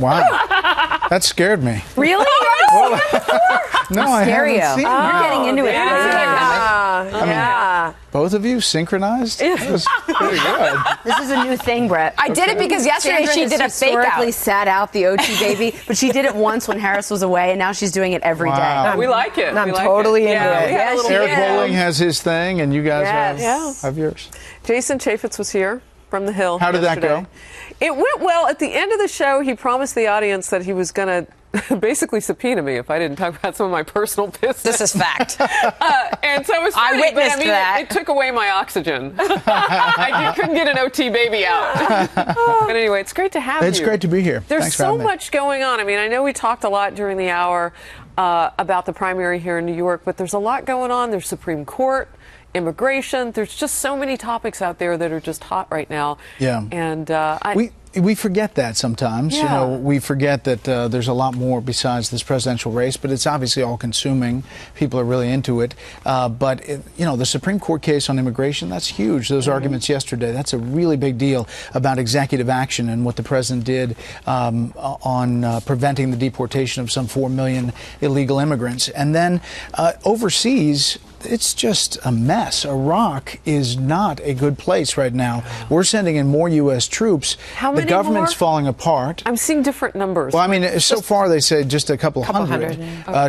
Wow. That scared me. Really? No, I haven't seen it. You're getting into it. Yeah. Both of you synchronized? That was pretty good. This is a new thing, Brett. I did it because yesterday Sandra she did a has fake out. historically sat out the OT baby, but she did it once when Harris was away, and now she's doing it every day. Wow. We like it. I'm We like totally it. into Yeah, it. we had a Yes, little she Eric is. Bolling has his thing, and you guys have yours. Jason Chaffetz was here from the Hill. How did that yesterday. go? It went well. At the end of the show, he promised the audience that he was going to basically subpoena me if I didn't talk about some of my personal business. This is fact. And so it was funny, I witnessed but that. It took away my oxygen. I couldn't get an OT baby out. But anyway, it's great to have you. It's great to be here. There's Thanks for so having me. much going on. I mean, I know we talked a lot during the hour about the primary here in New York, but there's a lot going on. There's Supreme Court, immigration. There's just so many topics out there that are just hot right now. Yeah. And We forget that sometimes. Yeah. You know, we forget that there's a lot more besides this presidential race, but it's obviously all-consuming. People are really into it. But the Supreme Court case on immigration, that's huge. Those arguments yesterday, that's a really big deal about executive action and what the president did on preventing the deportation of some 4 million illegal immigrants. And then overseas, it's just a mess. Iraq is not a good place right now. We're sending in more U.S. troops. How many The government's more? falling apart. I'm seeing different numbers. Well, I mean, so far they say just a couple hundred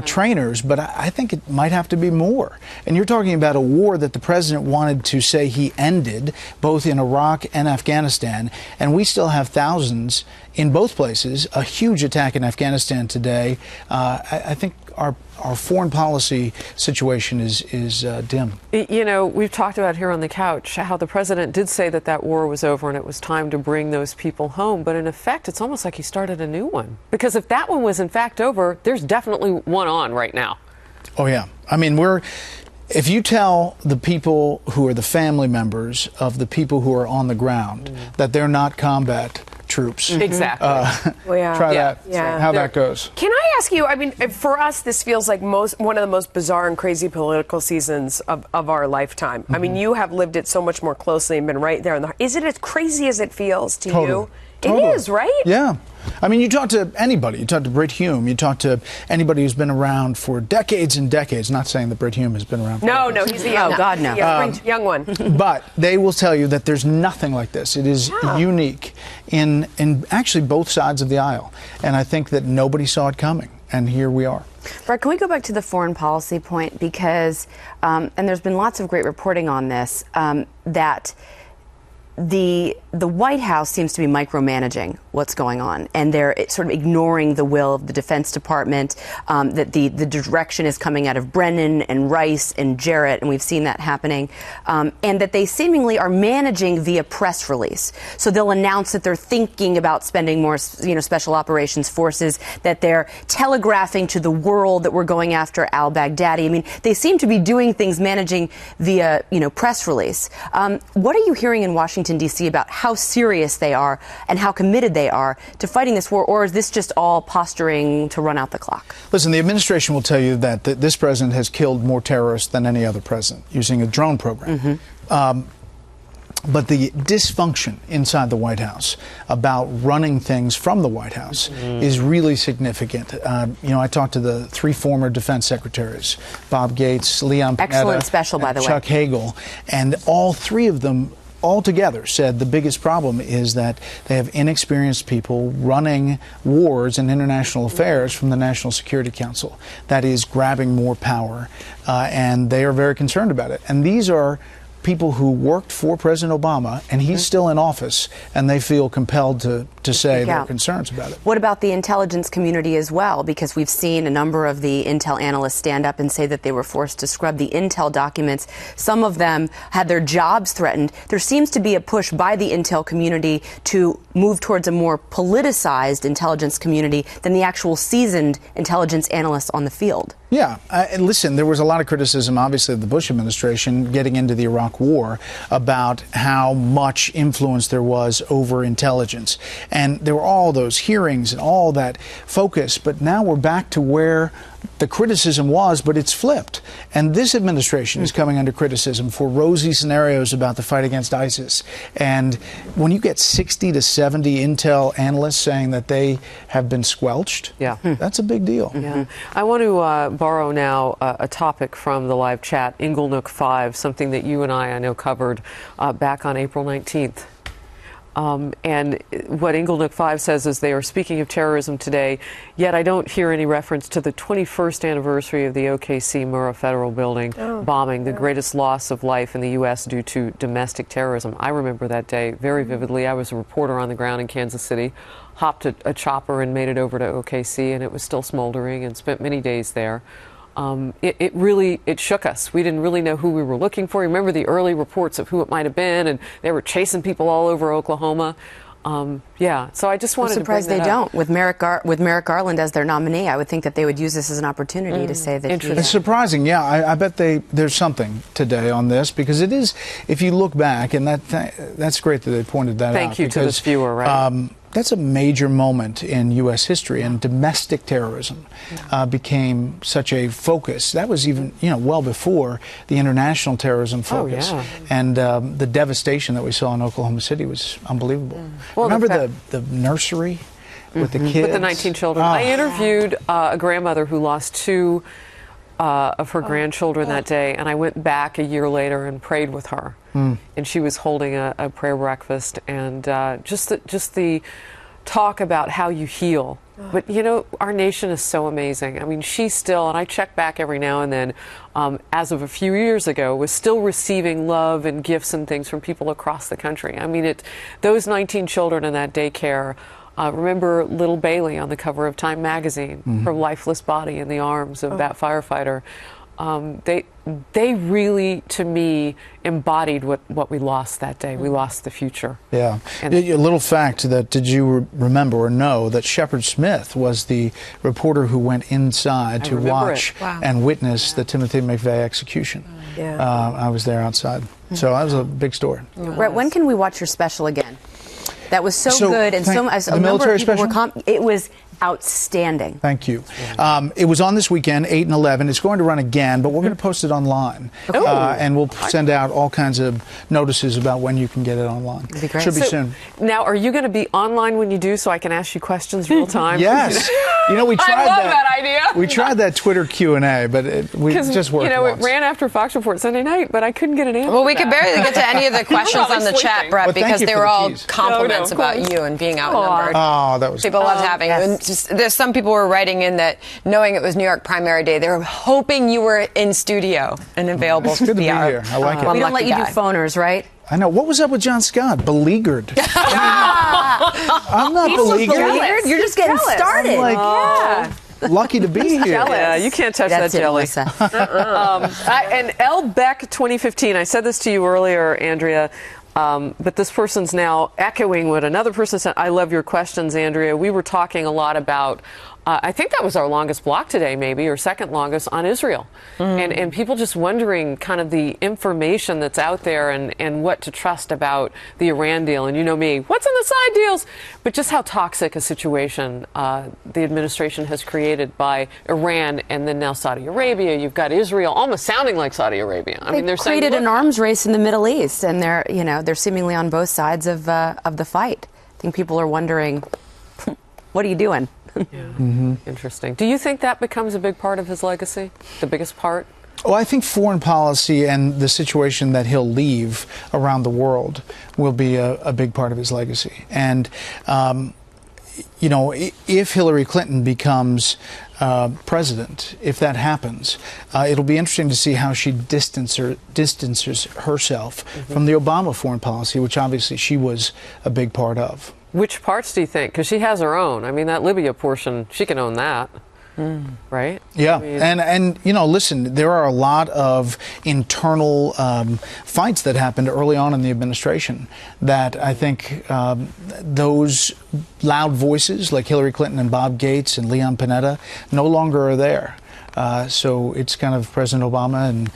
trainers, but I think it might have to be more. And you're talking about a war that the president wanted to say he ended, both in Iraq and Afghanistan, and we still have thousands in both places. A huge attack in Afghanistan today. I think our foreign policy situation is dim. You know, we've talked about here on the couch how the president did say that war was over and it was time to bring those people home. But in effect, it's almost like he started a new one. Because if that one was in fact over, there's definitely one on right now. Oh, yeah. I mean, if you tell the people who are the family members of the people who are on the ground that they're not combat troops. Exactly. Try that. Yeah. How that goes. Can I ask you, I mean, for us, this feels like one of the most bizarre and crazy political seasons of our lifetime. I mean, you have lived it so much more closely and been right there. Is it as crazy as it feels to you? Totally. It is, right? Yeah. I mean, you talk to anybody. You talk to Brit Hume. You talk to anybody who's been around for decades and decades. Not saying that Brit Hume has been around for decades. No, he's the young, God, no. young one. But they will tell you that there's nothing like this. It is unique in actually both sides of the aisle. And I think that nobody saw it coming. And here we are. Brett, can we go back to the foreign policy point? Because, and there's been lots of great reporting on this, that the White House seems to be micromanaging what's going on, and they're sort of ignoring the will of the Defense Department, that the direction is coming out of Brennan and Rice and Jarrett, and we've seen that happening, and that they seemingly are managing via press release. So they'll announce that they're thinking about spending more, special operations forces, that they're telegraphing to the world that we're going after al-Baghdadi. I mean, they seem to be doing things, managing via, press release. What are you hearing in Washington, D.C. about how serious they are and how committed they are to fighting this war, or is this just all posturing to run out the clock? Listen, the administration will tell you that this president has killed more terrorists than any other president using a drone program. But the dysfunction inside the White House about running things from the White House is really significant. I talked to the 3 former defense secretaries, Bob Gates, Leon Panetta, excellent special, by the way, Chuck Hagel, and all 3 of them altogether said the biggest problem is that they have inexperienced people running wars and international affairs from the National Security Council. That is grabbing more power, and they are very concerned about it. And these are people who worked for President Obama, and he's still in office, and they feel compelled to say their concerns about it. What about the intelligence community as well? Because we've seen a number of the intel analysts stand up and say that they were forced to scrub the intel documents. Some of them had their jobs threatened. There seems to be a push by the intel community to move towards a more politicized intelligence community than the actual seasoned intelligence analysts on the field. Yeah, and listen, there was a lot of criticism, obviously, of the Bush administration getting into the Iraq War about how much influence there was over intelligence. And there were all those hearings and all that focus, but now we're back to where the criticism was, but it's flipped. And this administration is coming under criticism for rosy scenarios about the fight against ISIS. And when you get 60 to 70 intel analysts saying that they have been squelched, that's a big deal. Yeah. I want to borrow now a topic from the live chat, Inglenook 5, something that you and I know, covered back on April 19th. And what Inglenook 5 says is they are speaking of terrorism today, yet I don't hear any reference to the 21st anniversary of the OKC Murrah Federal Building bombing, the greatest loss of life in the U.S. due to domestic terrorism. I remember that day very vividly. I was a reporter on the ground in Kansas City, hopped a chopper and made it over to OKC, and it was still smoldering, and spent many days there. It really shook us. We didn't really know who we were looking for. Remember the early reports of who it might have been, and they were chasing people all over Oklahoma. So I just wanted to bring that up. I'm surprised they don't. With Merrick Garland as their nominee, I would think that they would use this as an opportunity to say that It's surprising, I bet there's something today on this, because it is, if you look back, and that's great that they pointed that out. Thank you to this viewer, right? That's a major moment in U.S. history, and domestic terrorism became such a focus. That was even, well before the international terrorism focus. And the devastation that we saw in Oklahoma City was unbelievable. Well, remember the nursery with the kids? With the 19 children. I interviewed a grandmother who lost two of her grandchildren that day, and I went back a year later and prayed with her. And she was holding a prayer breakfast, and just the talk about how you heal. But our nation is so amazing. I mean, she still, and I check back every now and then, as of a few years ago, was still receiving love and gifts and things from people across the country. I mean, those 19 children in that daycare. Remember little Bailey on the cover of Time magazine, her lifeless body in the arms of that firefighter. They really, to me, embodied what we lost that day. We lost the future. Yeah. A little fact that, did you remember or know that Shepard Smith was the reporter who went inside to watch and witness the Timothy McVeigh execution? I was there outside. So that was a big story. Brett, when can we watch your special again? That was so good, and a number of people were it was outstanding. Thank you. It was on this weekend, 8 and 11. It's going to run again, but we're going to post it online. And we'll send out all kinds of notices about when you can get it online. That'd be great. Should be soon. Now, are you going to be online when you do, so I can ask you questions real time? Yes. We tried I love that idea. We tried that Twitter Q&A, but it just worked once. It ran after Fox Report Sunday night, but I couldn't get an answer. Well, we could barely get to any of the questions on the chat, Brett, because they were all compliments about you and being outnumbered. Oh, that was people loved having you. And there's some people were writing in that, knowing it was New York primary day, they were hoping you were in studio and available to be here. I like it. We don't let you do phoners, right? I know. What was up with John Scott? Beleaguered. I'm not beleaguered. You're just getting started. Lucky to be here. Yeah, you can't touch that jelly. And L. Beck 2015, I said this to you earlier, Andrea, but this person's now echoing what another person said. I love your questions, Andrea. We were talking a lot about, I think that was our longest block today, maybe, or second longest, on Israel. And people just wondering kind of the information that's out there and what to trust about the Iran deal. And you know me, what's in the side deals? But just how toxic a situation the administration has created by Iran and then now Saudi Arabia. You've got Israel almost sounding like Saudi Arabia. I mean, they're created an arms race in the Middle East, and they're seemingly on both sides of the fight. I think people are wondering, what are you doing? Interesting. Do you think that becomes a big part of his legacy? The biggest part? Well, I think foreign policy and the situation that he'll leave around the world will be a big part of his legacy. And, if Hillary Clinton becomes president, if that happens, it'll be interesting to see how she distances herself from the Obama foreign policy, which obviously she was a big part of. Which parts do you think? Because she has her own. I mean, that Libya portion, she can own that. Right? Yeah. And listen, there are a lot of internal fights that happened early on in the administration that I think those loud voices like Hillary Clinton and Bob Gates and Leon Panetta no longer are there. So it's kind of President Obama and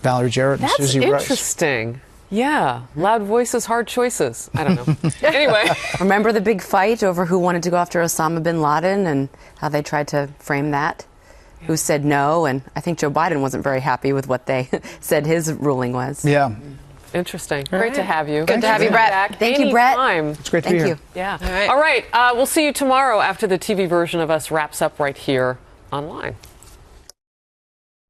Valerie Jarrett and Susie Rice. That's interesting. Yeah, loud voices, hard choices. I don't know. Anyway. Remember the big fight over who wanted to go after Osama bin Laden and how they tried to frame that? Who said no? And I think Joe Biden wasn't very happy with what they said his ruling was. Yeah. Interesting. Great to have you. Good to have you, Brett. Back Thank you, Brett. anytime. It's great to Thank be here. you. Yeah. All right. We'll see you tomorrow after the TV version of us wraps up right here online.